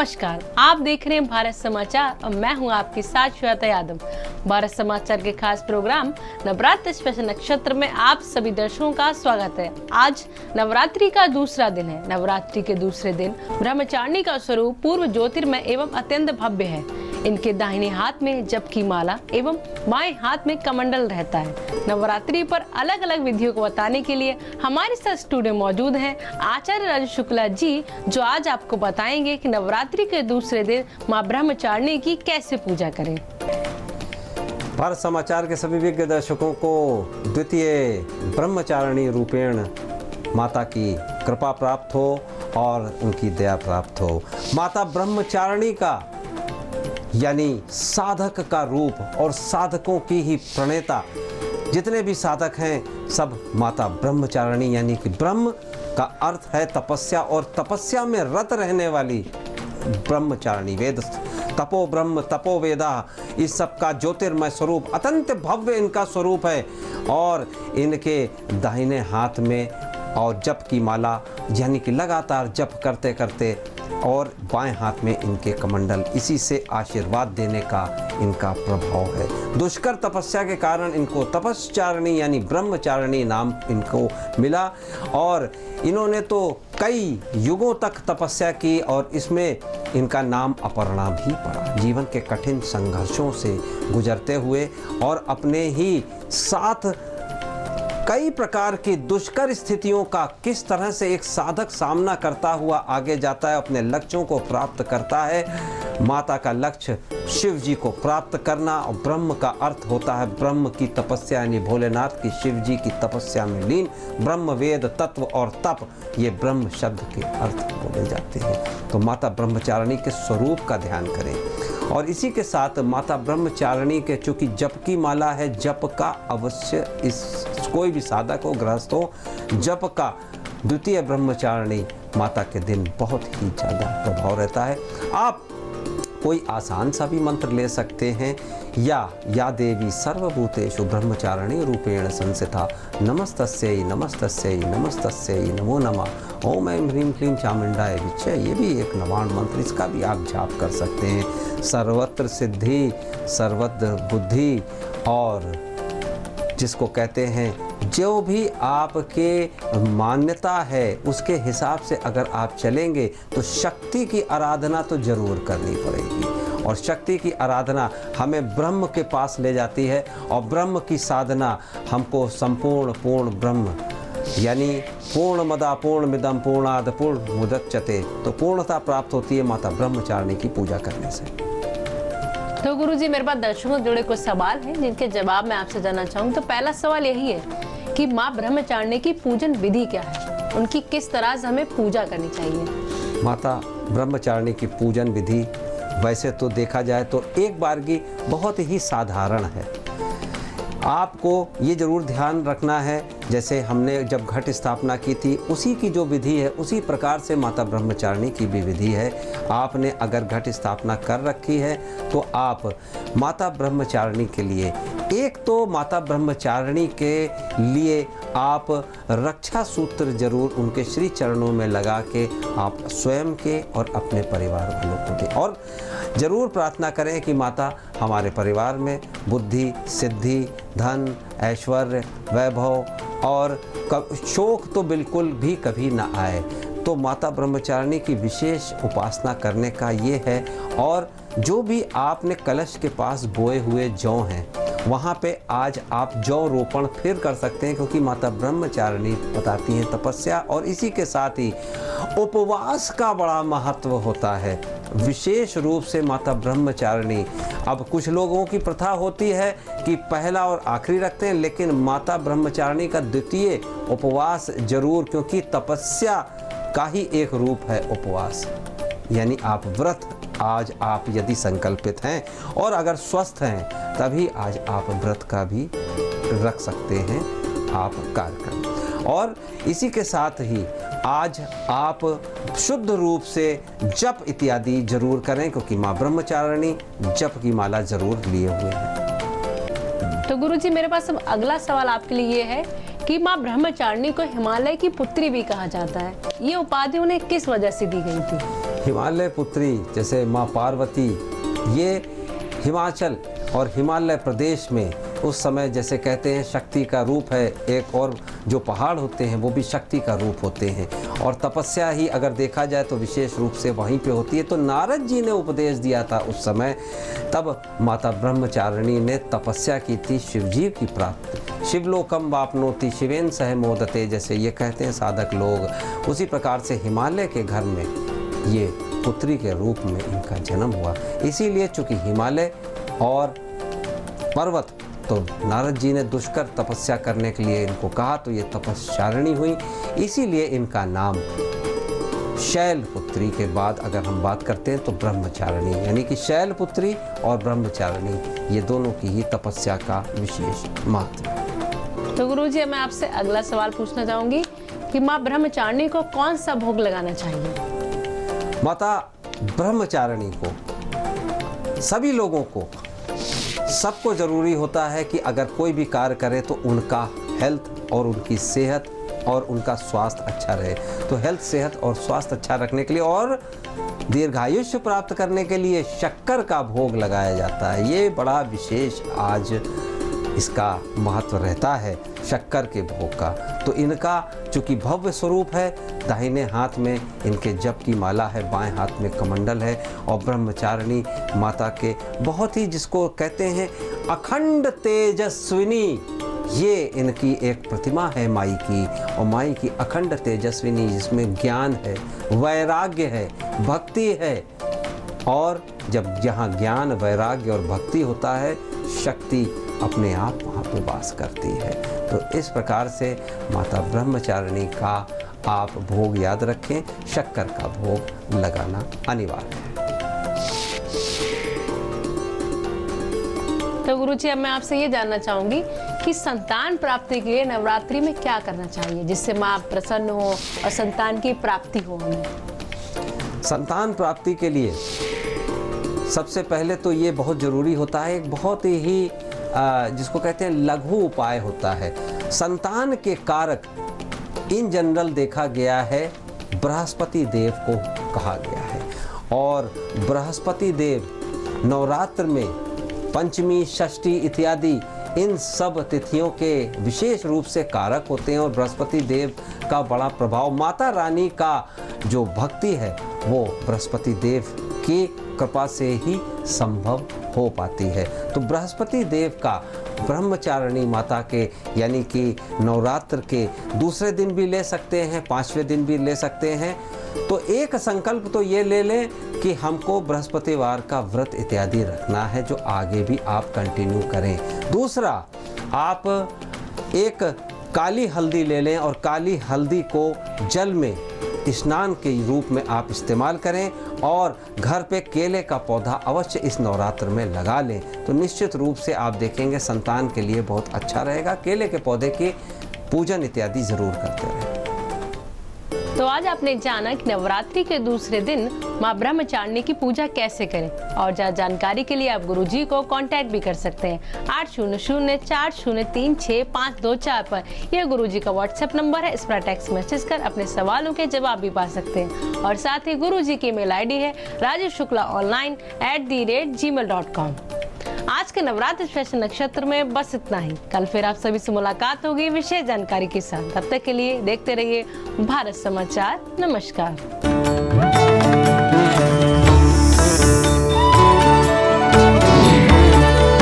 नमस्कार, आप देख रहे हैं भारत समाचार और मैं हूं आपके साथ श्वेता यादव। भारत समाचार के खास प्रोग्राम नवरात्र स्पेशल नक्षत्र में आप सभी दर्शकों का स्वागत है। आज नवरात्रि का दूसरा दिन है। नवरात्रि के दूसरे दिन ब्रह्मचारिणी का स्वरूप पूर्व ज्योतिर्मय एवं अत्यंत भव्य है। इनके दाहिने हाथ में जप की माला एवं बाएं हाथ में कमंडल रहता है। नवरात्रि पर अलग अलग विधियों को बताने के लिए हमारे साथ स्टूडियो मौजूद हैं आचार्य राजू शुक्ला जी, जो आज आपको बताएंगे कि नवरात्रि के दूसरे दिन मां ब्रह्मचारिणी की कैसे पूजा करें। भारत समाचार के सभी विज्ञ दर्शकों को द्वितीय ब्रह्मचारिणी रूपेण माता की कृपा प्राप्त हो और उनकी दया प्राप्त हो। माता ब्रह्मचारिणी का यानी साधक का रूप और साधकों की ही प्रणेता जितने भी साधक हैं सब माता ब्रह्मचारिणी, यानी कि ब्रह्म का अर्थ है तपस्या और तपस्या में रत रहने वाली ब्रह्मचारिणी। वेद तपो ब्रह्म तपो वेदा, इस सब का ज्योतिर्मय स्वरूप अत्यंत भव्य इनका स्वरूप है। और इनके दाहिने हाथ में और जप की माला, यानी कि लगातार जप करते करते, और बाएं हाथ में इनके कमंडल, इसी से आशीर्वाद देने का इनका प्रभाव है। दुष्कर तपस्या के कारण इनको तपस्चारिणी यानी ब्रह्मचारिणी नाम इनको मिला। और इन्होंने तो कई युगों तक तपस्या की और इसमें इनका नाम अपर्णा भी पड़ा। जीवन के कठिन संघर्षों से गुजरते हुए और अपने ही साथ कई प्रकार की दुष्कर स्थितियों का किस तरह से एक साधक सामना करता हुआ आगे जाता है, अपने लक्ष्यों को प्राप्त करता है। माता का लक्ष्य शिव जी को प्राप्त करना, और ब्रह्म का अर्थ होता है ब्रह्म की तपस्या, यानी भोलेनाथ की शिव जी की तपस्या में लीन। ब्रह्म वेद तत्व और तप, ये ब्रह्म शब्द के अर्थ बोले जाते हैं। तो माता ब्रह्मचारिणी के स्वरूप का ध्यान करें। और इसी के साथ माता ब्रह्मचारिणी के चूँकि जप की माला है, जप का अवश्य इस कोई भी साधक हो, गृहस्थ हो, जप का द्वितीय ब्रह्मचारिणी माता के दिन बहुत ही ज़्यादा प्रभाव रहता है। आप कोई आसान सा भी मंत्र ले सकते हैं, या देवी सर्वभूतेषु ब्रह्मचारिणी रूपेण संस्थिता नमस्तस्यै नमस्तस्यै नमस्तस्यै नमो नमः ओम ऐं ह्रीं क्लीं चामुंडाय विच्चे, ये भी एक नवाण मंत्र, इसका भी आप जाप कर सकते हैं। सर्वत्र सिद्धि सर्वत्र बुद्धि, और जिसको कहते हैं जो भी आपके मान्यता है उसके हिसाब से अगर आप चलेंगे तो शक्ति की आराधना तो जरूर करनी पड़ेगी। और शक्ति की आराधना हमें ब्रह्म के पास ले जाती है, और ब्रह्म की साधना हमको संपूर्ण पूर्ण ब्रह्म यानी पूर्णमदा पूर्णमिदं पूर्णाद पूर्णमुदच्यते, तो पूर्णता प्राप्त होती है माता ब्रह्मचारिणी की पूजा करने से। तो गुरुजी, मेरे पास दर्शकों से जुड़े कुछ सवाल हैं जिनके जवाब मैं आपसे जानना चाहूँगी। तो पहला सवाल यही है कि माँ ब्रह्मचारिणी की पूजन विधि क्या है, उनकी किस तरह से हमें पूजा करनी चाहिए। माता ब्रह्मचारिणी की पूजन विधि वैसे तो देखा जाए तो एक बार की बहुत ही साधारण है। आपको ये ज़रूर ध्यान रखना है, जैसे हमने जब घट स्थापना की थी उसी की जो विधि है उसी प्रकार से माता ब्रह्मचारिणी की भी विधि है। आपने अगर घट स्थापना कर रखी है तो आप माता ब्रह्मचारिणी के लिए, एक तो माता ब्रह्मचारिणी के लिए आप रक्षा सूत्र जरूर उनके श्री चरणों में लगा के आप स्वयं के और अपने परिवार वालों को दें, और ज़रूर प्रार्थना करें कि माता हमारे परिवार में बुद्धि सिद्धि धन ऐश्वर्य वैभव और शोक तो बिल्कुल भी कभी ना आए। तो माता ब्रह्मचारिणी की विशेष उपासना करने का ये है। और जो भी आपने कलश के पास बोए हुए जौ हैं वहाँ पे आज आप जौ रोपण फिर कर सकते हैं, क्योंकि माता ब्रह्मचारिणी बताती हैं तपस्या, और इसी के साथ ही उपवास का बड़ा महत्व होता है विशेष रूप से माता ब्रह्मचारिणी। अब कुछ लोगों की प्रथा होती है कि पहला और आखिरी रखते हैं, लेकिन माता ब्रह्मचारिणी का द्वितीय उपवास जरूर, क्योंकि तपस्या का ही एक रूप है उपवास, यानी आप व्रत आज आप यदि संकल्पित हैं और अगर स्वस्थ हैं तभी आज आप व्रत का भी रख सकते हैं आप कार्यक्रम। और इसी के साथ ही आज आप शुद्ध रूप से जप इत्यादि जरूर करें, क्योंकि माँ ब्रह्मचारिणी जप की माला जरूर लिए हुए हैं। तो गुरुजी, मेरे पास अब अगला सवाल आपके लिए ये है कि माँ ब्रह्मचारिणी को हिमालय की पुत्री भी कहा जाता है। ये उपाधि उन्हें किस वजह से दी गई थी? हिमालय पुत्री जैसे माँ पार्वती, ये हिमाचल और हिमालय प्रदेश में उस समय जैसे कहते हैं शक्ति का रूप है एक, और जो पहाड़ होते हैं वो भी शक्ति का रूप होते हैं। और तपस्या ही अगर देखा जाए तो विशेष रूप से वहीं पे होती है। तो नारद जी ने उपदेश दिया था उस समय, तब माता ब्रह्मचारिणी ने तपस्या की थी शिवजी की प्राप्ति। शिवलोकम वापनोति शिवेन सह मोदते, जैसे ये कहते हैं साधक लोग, उसी प्रकार से हिमालय के घर में ये पुत्री के रूप में इनका जन्म हुआ। इसीलिए चूंकि हिमालय और पर्वत, तो नारद जी ने दुष्कर तपस्या करने के लिए इनको कहा, तो ये तपस्चारिणी हुई, इसीलिए इनका नाम शैल पुत्री के बाद अगर हम बात करते हैं तो ब्रह्मचारिणी, यानी कि शैल पुत्री और ब्रह्मचारिणी ये दोनों की ही तपस्या का विशेष महत्व है। तो गुरुजी, मैं आपसे अगला सवाल पूछना चाहूंगी कि माँ ब्रह्मचारिणी को कौन सा भोग लगाना चाहिए? माता ब्रह्मचारिणी को सभी लोगों को, सबको ज़रूरी होता है कि अगर कोई भी कार्य करे तो उनका हेल्थ और उनकी सेहत और उनका स्वास्थ्य अच्छा रहे। तो हेल्थ, सेहत और स्वास्थ्य अच्छा रखने के लिए और दीर्घायुष्य प्राप्त करने के लिए शक्कर का भोग लगाया जाता है। ये बड़ा विशेष आज इसका महत्व रहता है शक्कर के भोग का। तो इनका चूँकि भव्य स्वरूप है, दाहिने हाथ में इनके जप की माला है, बाएं हाथ में कमंडल है, और ब्रह्मचारिणी माता के बहुत ही जिसको कहते हैं अखंड तेजस्विनी, ये इनकी एक प्रतिमा है माई की। और माई की अखंड तेजस्विनी जिसमें ज्ञान है, वैराग्य है, भक्ति है, और जब जहाँ ज्ञान, वैराग्य और भक्ति होता है, शक्ति अपने आप वहाँ पे वास करती है। तो इस प्रकार से माता ब्रह्मचारिणी का आप भोग याद रखें, शक्कर का भोग लगाना अनिवार्य है। तो गुरुजी, अब मैं आपसे ये जानना चाहूंगी कि संतान प्राप्ति के लिए नवरात्रि में क्या करना चाहिए जिससे माँ प्रसन्न हो और संतान की प्राप्ति हो हमें? संतान प्राप्ति के लिए सबसे पहले तो ये बहुत ज़रूरी होता है, एक बहुत ही जिसको कहते हैं लघु उपाय होता है। संतान के कारक इन जनरल देखा गया है बृहस्पति देव को कहा गया है, और बृहस्पति देव नवरात्र में पंचमी, षष्ठी इत्यादि इन सब तिथियों के विशेष रूप से कारक होते हैं, और बृहस्पति देव का बड़ा प्रभाव, माता रानी का जो भक्ति है वो बृहस्पति देव की कृपा से ही संभव हो पाती है। तो बृहस्पति देव का ब्रह्मचारिणी माता के यानी कि नवरात्र के दूसरे दिन भी ले सकते हैं, 5वें दिन भी ले सकते हैं। तो एक संकल्प तो ये ले लें कि हमको बृहस्पतिवार का व्रत इत्यादि रखना है, जो आगे भी आप कंटिन्यू करें। दूसरा, आप एक काली हल्दी ले लें और काली हल्दी को जल में स्नान के रूप में आप इस्तेमाल करें, और घर पे केले का पौधा अवश्य इस नवरात्र में लगा लें। तो निश्चित रूप से आप देखेंगे संतान के लिए बहुत अच्छा रहेगा। केले के पौधे की पूजन इत्यादि जरूर करते रहें। तो आज आपने जाना कि नवरात्रि के दूसरे दिन माँ ब्रह्मचारिणी की पूजा कैसे करें, और ज्यादा जानकारी के लिए आप गुरुजी को कांटेक्ट भी कर सकते हैं 8004036524 पर। यह गुरुजी का व्हाट्सएप नंबर है, इस पर टेक्स्ट मैसेज कर अपने सवालों के जवाब भी पा सकते हैं। और साथ ही गुरुजी की ईमेल आईडी है rajeshshuklaonline@gmail.com। आज के नवरात्र स्पेशल नक्षत्र में बस इतना ही। कल फिर आप सभी से मुलाकात होगी विशेष जानकारी के साथ। तब तक के लिए देखते रहिए भारत समाचार। नमस्कार।